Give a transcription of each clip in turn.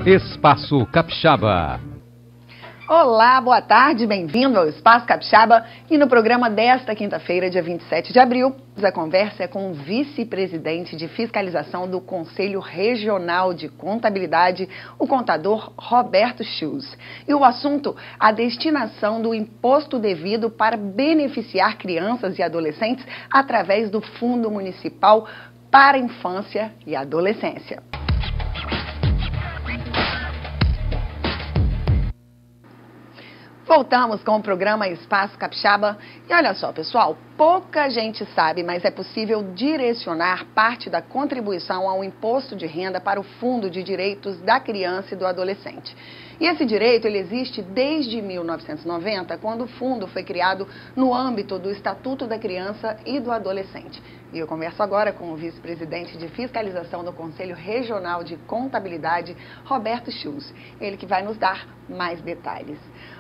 Espaço Capixaba. Olá, boa tarde, bem-vindo ao Espaço Capixaba. E no programa desta quinta-feira, dia 27 de abril, a conversa é com o vice-presidente de fiscalização do Conselho Regional de Contabilidade, o contador Roberto Schulz. E o assunto, a destinação do imposto devido para beneficiar crianças e adolescentes através do Fundo Municipal para a Infância e Adolescência. Voltamos com o programa Espaço Capixaba. E olha só, pessoal, pouca gente sabe, mas é possível direcionar parte da contribuição ao imposto de renda para o Fundo de Direitos da Criança e do Adolescente. E esse direito, ele existe desde 1990, quando o fundo foi criado no âmbito do Estatuto da Criança e do Adolescente. E eu converso agora com o vice-presidente de fiscalização do Conselho Regional de Contabilidade, Roberto Schulz. Ele que vai nos dar mais detalhes.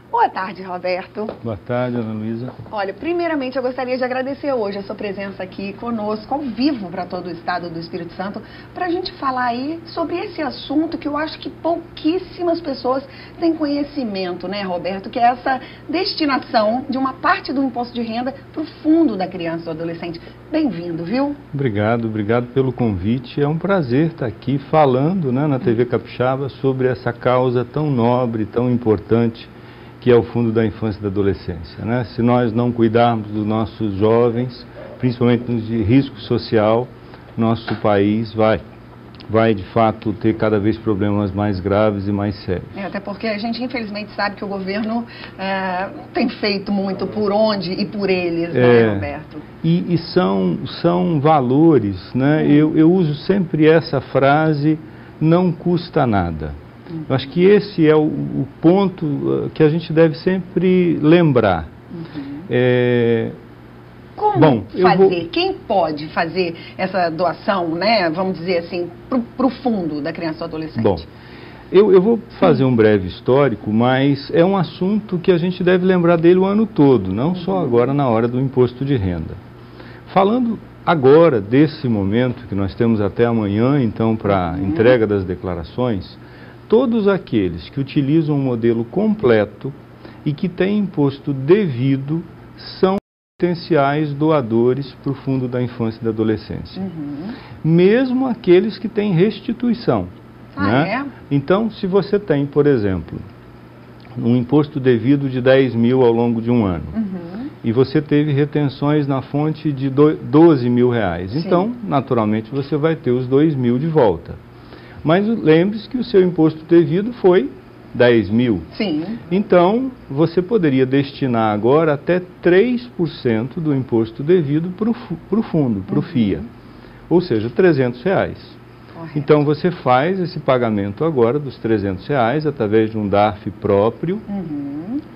Boa tarde, Roberto. Boa tarde, Ana Luísa. Olha, primeiramente eu gostaria de agradecer hoje a sua presença aqui conosco, ao vivo para todo o estado do Espírito Santo, para a gente falar aí sobre esse assunto que eu acho que pouquíssimas pessoas têm conhecimento, né, Roberto? Que é essa destinação de uma parte do imposto de renda para o fundo da criança e do adolescente. Bem-vindo, viu? Obrigado pelo convite. É um prazer estar aqui falando, né, na TV Capixaba sobre essa causa tão nobre, tão importante, que é o Fundo da Infância e da Adolescência, né? Se nós não cuidarmos dos nossos jovens, principalmente nos de risco social, nosso país vai de fato ter cada vez problemas mais graves e mais sérios. Até porque a gente infelizmente sabe que o governo não tem feito muito por onde e por eles, né, Roberto? E são valores, né? Eu uso sempre essa frase, não custa nada. Eu acho que esse é o ponto que a gente deve sempre lembrar. Como fazer? Quem pode fazer essa doação, né, vamos dizer assim, para o fundo da criança e do adolescente? Bom, eu vou fazer um breve histórico, mas é um assunto que a gente deve lembrar dele o ano todo, não só agora na hora do imposto de renda. Falando agora desse momento, que nós temos até amanhã, então, para a entrega das declarações, todos aqueles que utilizam um modelo completo e que têm imposto devido são potenciais doadores para o Fundo da Infância e da Adolescência. Mesmo aqueles que têm restituição. Né? Então, se você tem, por exemplo, um imposto devido de 10 mil ao longo de um ano, e você teve retenções na fonte de 12 mil reais, então, naturalmente, você vai ter os 2 mil de volta. Mas lembre-se que o seu imposto devido foi 10 mil. Sim. Então, você poderia destinar agora até 3% do imposto devido para o fundo, para o FIA. Ou seja, R$300. Correto. Então, você faz esse pagamento agora dos R$300 através de um DARF próprio.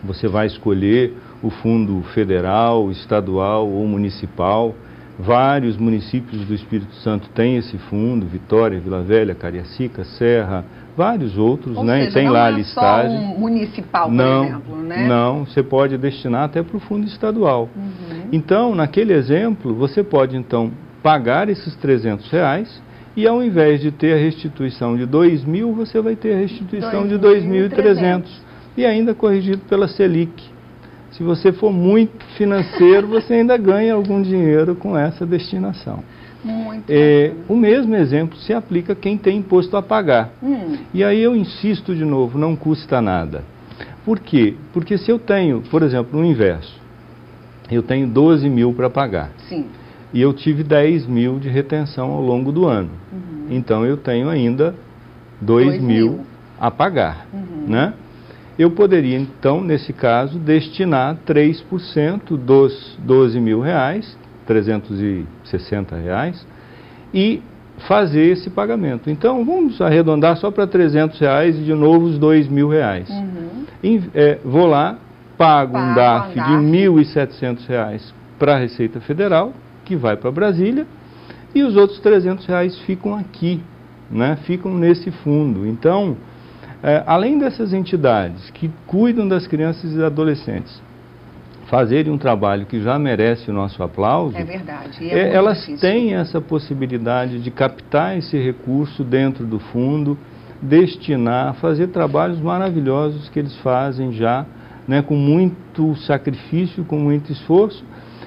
Você vai escolher o fundo federal, estadual ou municipal. Vários municípios do Espírito Santo têm esse fundo, Vitória, Vila Velha, Cariacica, Serra, vários outros, né? Seja, tem lá a listagem. Só um municipal, por exemplo, né? Não, você pode destinar até para o fundo estadual. Então, naquele exemplo, você pode então pagar esses R$300 e ao invés de ter a restituição de 2 mil, você vai ter a restituição de 2.300 e ainda corrigido pela Selic. Se você for muito financeiro, você ainda ganha algum dinheiro com essa destinação. O mesmo exemplo se aplica a quem tem imposto a pagar. E aí eu insisto de novo, não custa nada. Por quê? Porque se eu tenho, por exemplo, no inverso, eu tenho 12 mil para pagar. Sim. E eu tive 10 mil de retenção ao longo do ano. Então eu tenho ainda 2 mil a pagar, né? Eu poderia, então, nesse caso, destinar 3% dos 12 mil reais, R$360, e fazer esse pagamento. Então, vamos arredondar só para R$300 e, de novo, os 2 mil reais. Vou lá, pago um DARF de R$1.700 para a Receita Federal, que vai para Brasília, e os outros R$300 ficam aqui, né? Ficam nesse fundo. Então, além dessas entidades que cuidam das crianças e adolescentes fazerem um trabalho que já merece o nosso aplauso, é verdade, elas têm essa possibilidade de captar esse recurso dentro do fundo, destinar a fazer trabalhos maravilhosos que eles fazem já, né, com muito sacrifício, com muito esforço,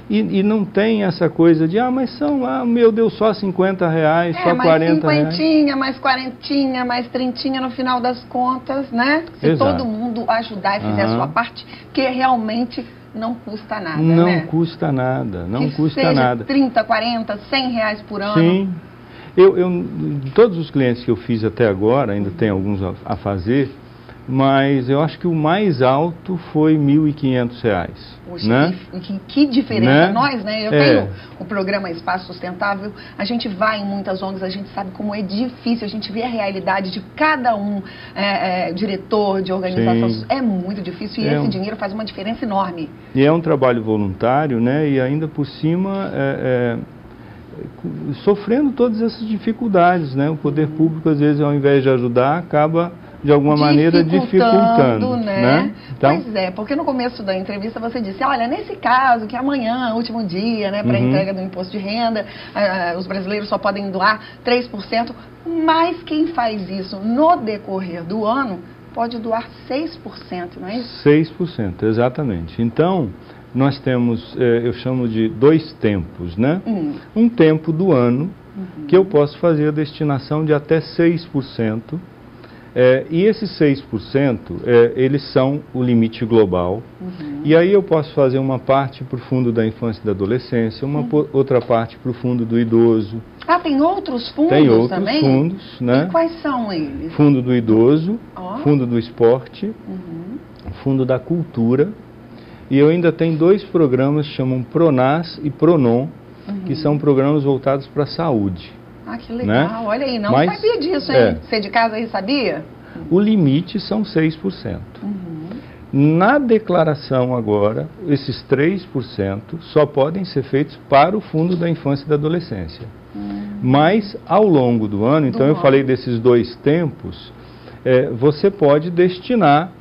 e não tem essa coisa de, mas são lá, meu Deus, só R$50, só R$40. Mais 50, mais 40, mais 30 no final das contas, né? Se Exato. todo mundo ajudar e fizer a sua parte, que realmente não custa nada, não né? Custa nada, não que custa seja nada. 30, 40, R$100 por ano. Sim. De todos os clientes que eu fiz até agora, ainda tem alguns a fazer, mas eu acho que o mais alto foi R$1.500. Poxa, né? que diferença. Né? Nós, né? Eu tenho o programa Espaço Sustentável, a gente vai em muitas ONGs, a gente sabe como é difícil, a gente vê a realidade de cada um diretor de organização. Sim. É muito difícil e esse dinheiro faz uma diferença enorme. E é um trabalho voluntário, né? E ainda por cima... sofrendo todas essas dificuldades, né? O poder público, às vezes, ao invés de ajudar, acaba, de alguma maneira, dificultando. Né? Então, pois é, porque no começo da entrevista você disse, olha, nesse caso, que amanhã, último dia, né, para a entrega do imposto de renda, os brasileiros só podem doar 3%, mas quem faz isso no decorrer do ano pode doar 6%, não é isso? 6%, exatamente. Então, nós temos, eu chamo de 2 tempos, né? Um tempo do ano que eu posso fazer a destinação de até 6%, e esses 6%, eles são o limite global, e aí eu posso fazer uma parte para o Fundo da Infância e da Adolescência, outra parte para o Fundo do Idoso. Tem outros fundos também? Tem outros também? fundos, né? E quais são eles? Fundo do Idoso, Fundo do Esporte, Fundo da Cultura. E eu ainda tenho 2 programas que chamam PRONAS e PRONON, que são programas voltados para a saúde. Que legal. Né? Olha aí, não sabia disso, hein? Você de casa aí sabia? O limite são 6%. Na declaração agora, esses 3% só podem ser feitos para o Fundo da Infância e da Adolescência. Mas, ao longo do ano, então eu falei desses 2 tempos, você pode destinar...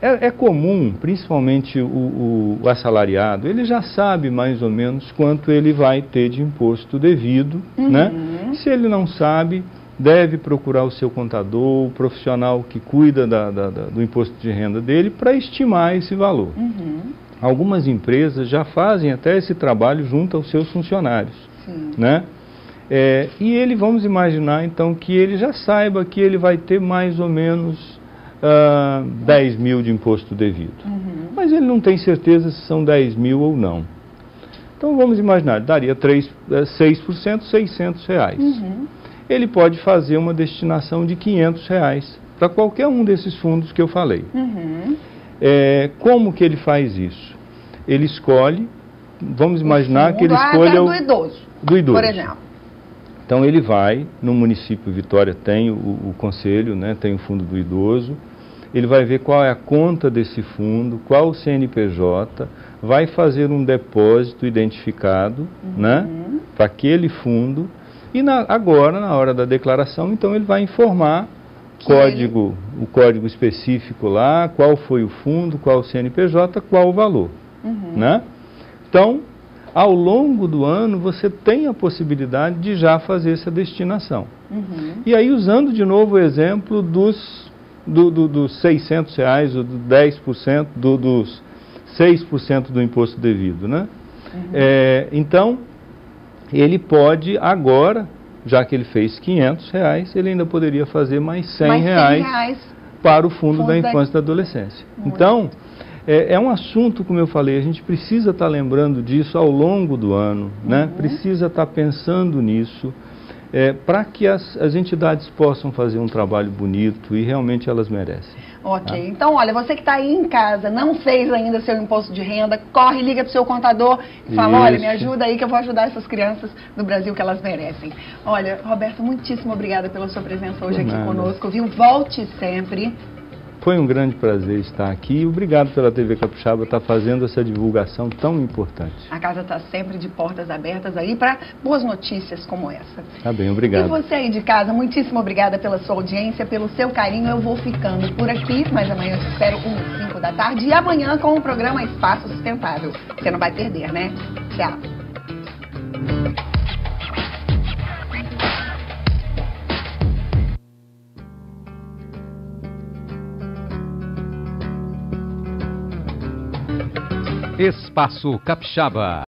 É comum, principalmente o assalariado, ele já sabe mais ou menos quanto ele vai ter de imposto devido, né? Se ele não sabe, deve procurar o seu contador, o profissional que cuida do imposto de renda dele, para estimar esse valor. Algumas empresas já fazem até esse trabalho junto aos seus funcionários, né? E ele, vamos imaginar então que ele já saiba que ele vai ter mais ou menos 10 mil de imposto devido. Mas ele não tem certeza se são 10 mil ou não. Então vamos imaginar, daria 6%, R$600. Ele pode fazer uma destinação de R$500 para qualquer um desses fundos que eu falei. Como que ele faz isso? Ele escolhe, vamos imaginar que ele escolha do idoso, por exemplo. Então ele vai, no município Vitória tem o conselho, né, tem o fundo do idoso, ele vai ver qual é a conta desse fundo, qual o CNPJ, vai fazer um depósito identificado, né, para aquele fundo, e agora, na hora da declaração, então ele vai informar o código específico lá, qual foi o fundo, qual o CNPJ, qual o valor, né? Então, ao longo do ano, você tem a possibilidade de já fazer essa destinação. E aí, usando de novo o exemplo dos R$600, ou do 10%, dos 6% do imposto devido, né? Então, ele pode agora, já que ele fez R$500, ele ainda poderia fazer mais R$100 para o Fundo da Infância e da Adolescência. Então, é um assunto, como eu falei, a gente precisa estar lembrando disso ao longo do ano, né? Precisa estar pensando nisso, para que as entidades possam fazer um trabalho bonito, e realmente elas merecem. Ok, então olha, você que está aí em casa, não fez ainda seu imposto de renda, corre, liga para o seu contador e fala, olha, me ajuda aí que eu vou ajudar essas crianças do Brasil que elas merecem. Olha, Roberto, muitíssimo obrigada pela sua presença hoje aqui conosco, viu? Volte sempre. Foi um grande prazer estar aqui e obrigado pela TV Capixaba estar fazendo essa divulgação tão importante. A casa está sempre de portas abertas aí para boas notícias como essa. Tá bem, obrigado. E você aí de casa, muitíssimo obrigada pela sua audiência, pelo seu carinho. Eu vou ficando por aqui, mas amanhã eu te espero 1h05 da tarde e amanhã com o programa Espaço Sustentável. Você não vai perder, né? Tchau. Espaço Capixaba.